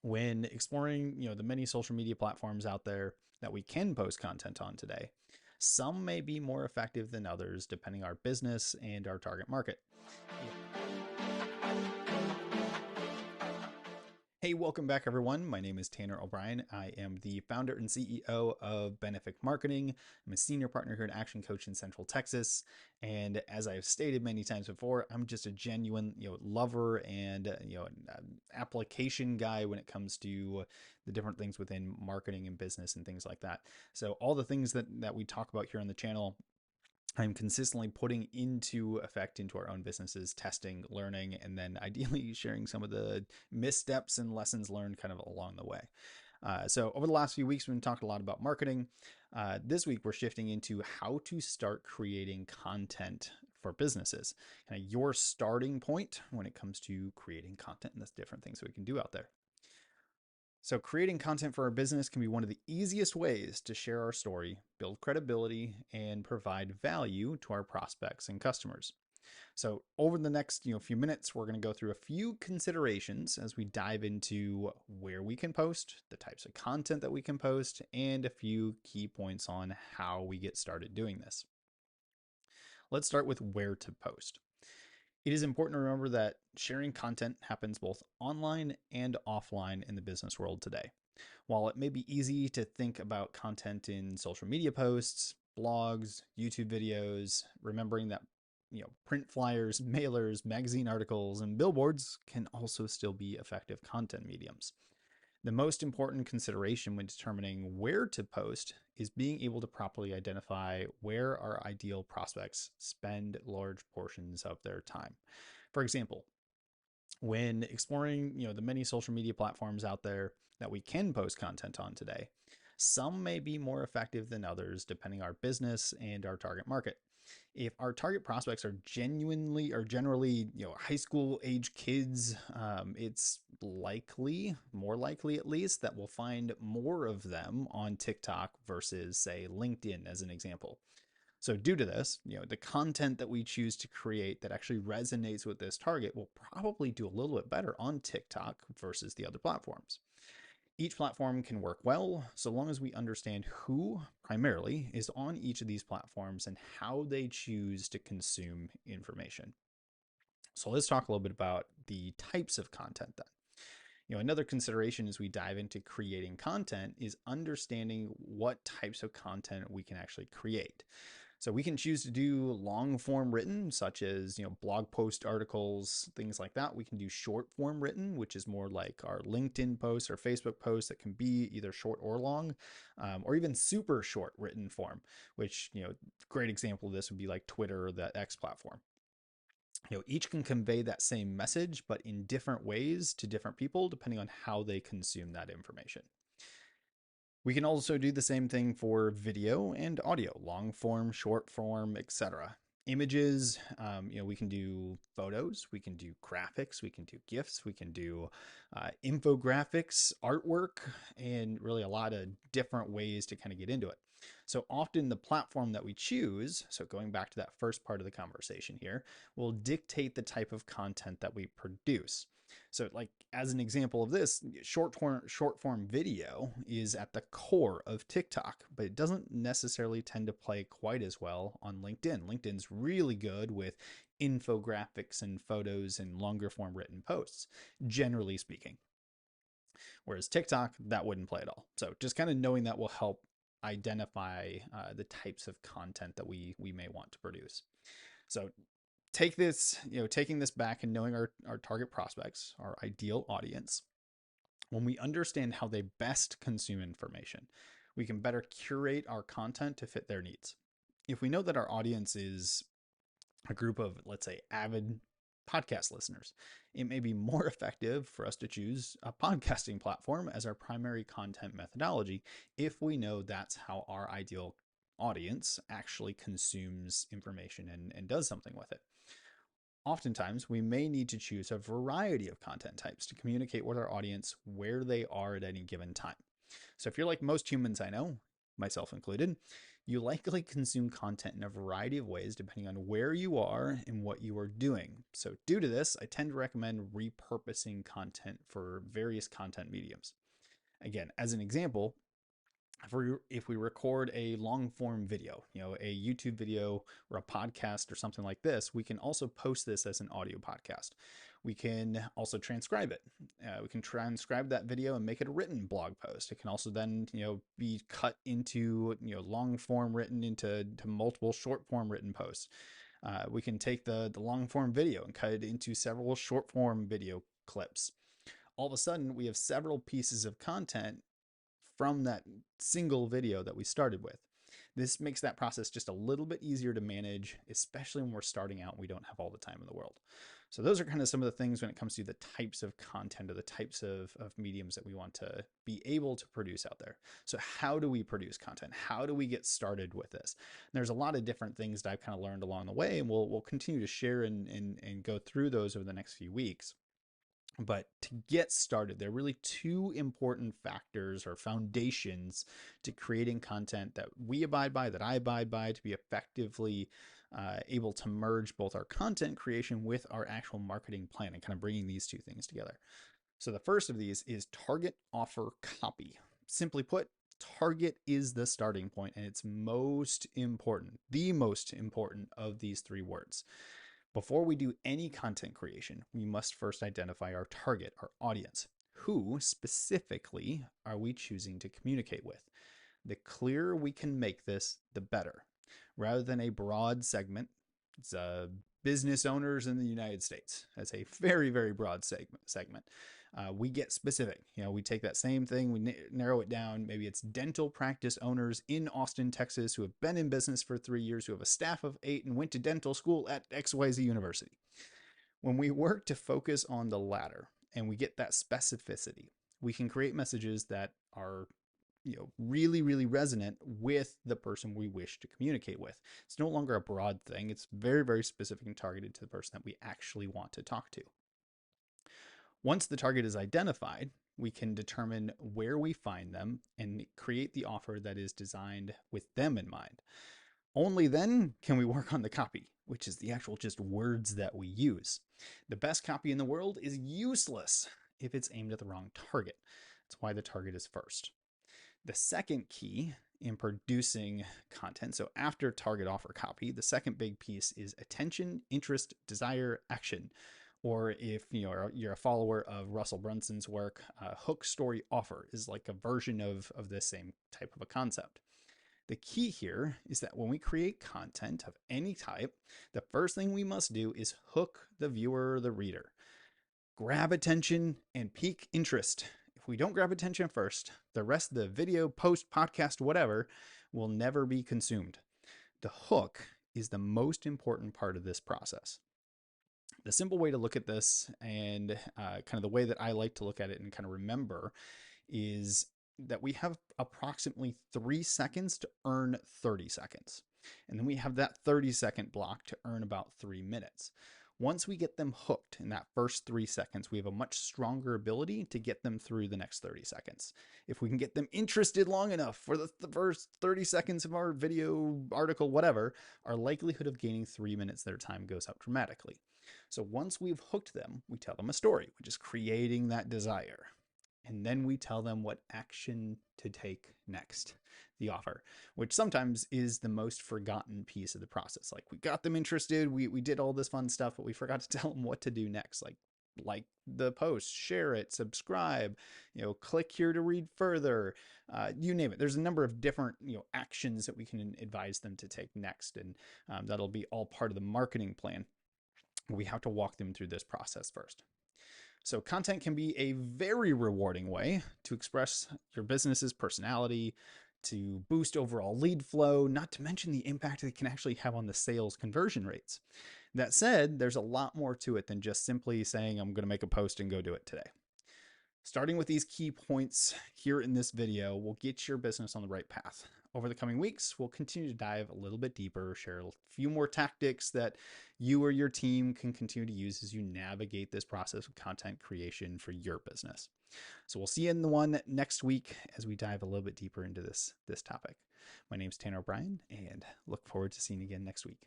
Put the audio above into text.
When exploring, the many social media platforms out there that we can post content on today, some may be more effective than others depending on our business and our target market. Hey, welcome back, everyone. My name is Tanner O'Brien. I am the founder and CEO of Benefit Marketing. I'm a senior partner here at Action Coach in Central Texas. And as I've stated many times before, I'm just a genuine, lover and, application guy when it comes to the different things within marketing and business and things like that. So all the things that we talk about here on the channel, I'm consistently putting into effect into our own businesses, testing, learning, and then ideally sharing some of the missteps and lessons learned kind of along the way. So over the last few weeks, we've been talking a lot about marketing. This week, we're shifting into how to start creating content for businesses, kind of your starting point when it comes to creating content and the different things that we can do out there. So, creating content for our business can be one of the easiest ways to share our story, build credibility, and provide value to our prospects and customers. So, over the next few minutes, we're going to go through a few considerations as we dive into where we can post, the types of content that we can post, and a few key points on how we get started doing this. Let's start with where to post. It is important to remember that sharing content happens both online and offline in the business world today. While it may be easy to think about content in social media posts, blogs, YouTube videos, remembering that print flyers, mailers, magazine articles, and billboards can also still be effective content mediums. The most important consideration when determining where to post is being able to properly identify where our ideal prospects spend large portions of their time. For example, when exploring, the many social media platforms out there that we can post content on today, some may be more effective than others depending on our business and our target market. If our target prospects are generally, high school age kids, it's more likely at least, that we'll find more of them on TikTok versus, say, LinkedIn as an example. So due to this, the content that we choose to create that actually resonates with this target will probably do a little bit better on TikTok versus the other platforms. Each platform can work well so long as we understand who primarily is on each of these platforms and how they choose to consume information. So let's talk a little bit about the types of content then. Another consideration as we dive into creating content is understanding what types of content we can actually create. So we can choose to do long form written, such as blog post articles, things like that. We can do short form written, which is more like our LinkedIn posts or Facebook posts that can be either short or long, or even super short written form, which great example of this would be like Twitter or the X platform. Each can convey that same message, but in different ways to different people, depending on how they consume that information. We can also do the same thing for video and audio, long form, short form, etc. Images, we can do photos, we can do graphics, we can do GIFs, we can do infographics, artwork, and really a lot of different ways to kind of get into it. So often the platform that we choose, so going back to that first part of the conversation here, will dictate the type of content that we produce. So like as an example of this, short form video is at the core of TikTok, but it doesn't necessarily tend to play quite as well on LinkedIn. LinkedIn's really good with infographics and photos and longer form written posts, generally speaking. Whereas TikTok, that wouldn't play at all. So just kind of knowing that will help identify the types of content that we may want to produce. So taking this back and knowing our target prospects, our ideal audience, when we understand how they best consume information, we can better curate our content to fit their needs. If we know that our audience is a group of, let's say, avid podcast listeners, it may be more effective for us to choose a podcasting platform as our primary content methodology if we know that's how our ideal audience actually consumes information and does something with it. Oftentimes, we may need to choose a variety of content types to communicate with our audience where they are at any given time. So if you're like most humans I know, myself included, You likely consume content in a variety of ways depending on where you are and what you are doing. So, due to this, I tend to recommend repurposing content for various content mediums. Again, as an example, if we record a long form video, a YouTube video or a podcast or something like this, we can also post this as an audio podcast. We can also transcribe it. We can transcribe that video and make it a written blog post. It can also then, be cut into, long form written into multiple short form written posts. We can take the long form video and cut it into several short form video clips. All of a sudden, we have several pieces of content from that single video that we started with. This makes that process just a little bit easier to manage, especially when we're starting out and we don't have all the time in the world. So those are kind of some of the things when it comes to the types of content or the types of mediums that we want to be able to produce out there. So how do we produce content? How do we get started with this? And there's a lot of different things that I've kind of learned along the way, and we'll continue to share and go through those over the next few weeks. But to get started, there are really two important factors or foundations to creating content that we abide by, that I abide by, to be effectively able to merge both our content creation with our actual marketing plan and kind of bringing these two things together. So the first of these is target offer copy. Simply put, target is the starting point, and it's most important, the most important of these three words. Before we do any content creation, we must first identify our target, our audience. Who specifically are we choosing to communicate with? The clearer we can make this, the better. Rather than a broad segment, it's business owners in the United States. That's a very, very broad segment. We get specific. We take that same thing, we narrow it down. Maybe it's dental practice owners in Austin, Texas, who have been in business for 3 years, who have a staff of 8 and went to dental school at XYZ University. When we work to focus on the latter and we get that specificity, we can create messages that are really, really resonant with the person we wish to communicate with. It's no longer a broad thing. It's very, very specific and targeted to the person that we actually want to talk to. Once the target is identified, we can determine where we find them and create the offer that is designed with them in mind. Only then can we work on the copy, which is the actual just words that we use. The best copy in the world is useless if it's aimed at the wrong target. That's why the target is first. The second key in producing content, so after target offer copy, the second big piece is attention, interest, desire, action. Or if you're a follower of Russell Brunson's work, hook, story, offer is like a version of this same type of a concept. The key here is that when we create content of any type, the first thing we must do is hook the viewer or the reader. Grab attention and pique interest. If we don't grab attention first, the rest of the video, post, podcast, whatever, will never be consumed. The hook is the most important part of this process. The simple way to look at this, and kind of the way that I like to look at it and kind of remember, is that we have approximately 3 seconds to earn 30 seconds. And then we have that 30-second block to earn about 3 minutes. Once we get them hooked in that first 3 seconds, we have a much stronger ability to get them through the next 30 seconds. If we can get them interested long enough for the first 30 seconds of our video, article, whatever, our likelihood of gaining 3 minutes of their time goes up dramatically. So once we've hooked them, we tell them a story, which is creating that desire. And then we tell them what action to take next, the offer, which sometimes is the most forgotten piece of the process. Like, we got them interested, we did all this fun stuff, but we forgot to tell them what to do next. Like the post, share it, subscribe, click here to read further, you name it. There's a number of different, actions that we can advise them to take next. And that'll be all part of the marketing plan. We have to walk them through this process first. So content can be a very rewarding way to express your business's personality, to boost overall lead flow, not to mention the impact it can actually have on the sales conversion rates. That said, there's a lot more to it than just simply saying, I'm going to make a post and go do it today. Starting with these key points here in this video will get your business on the right path. over the coming weeks, we'll continue to dive a little bit deeper, share a few more tactics that you or your team can continue to use as you navigate this process of content creation for your business. So we'll see you in the one next week as we dive a little bit deeper into this topic. My name is Tanner O'Brien, and look forward to seeing you again next week.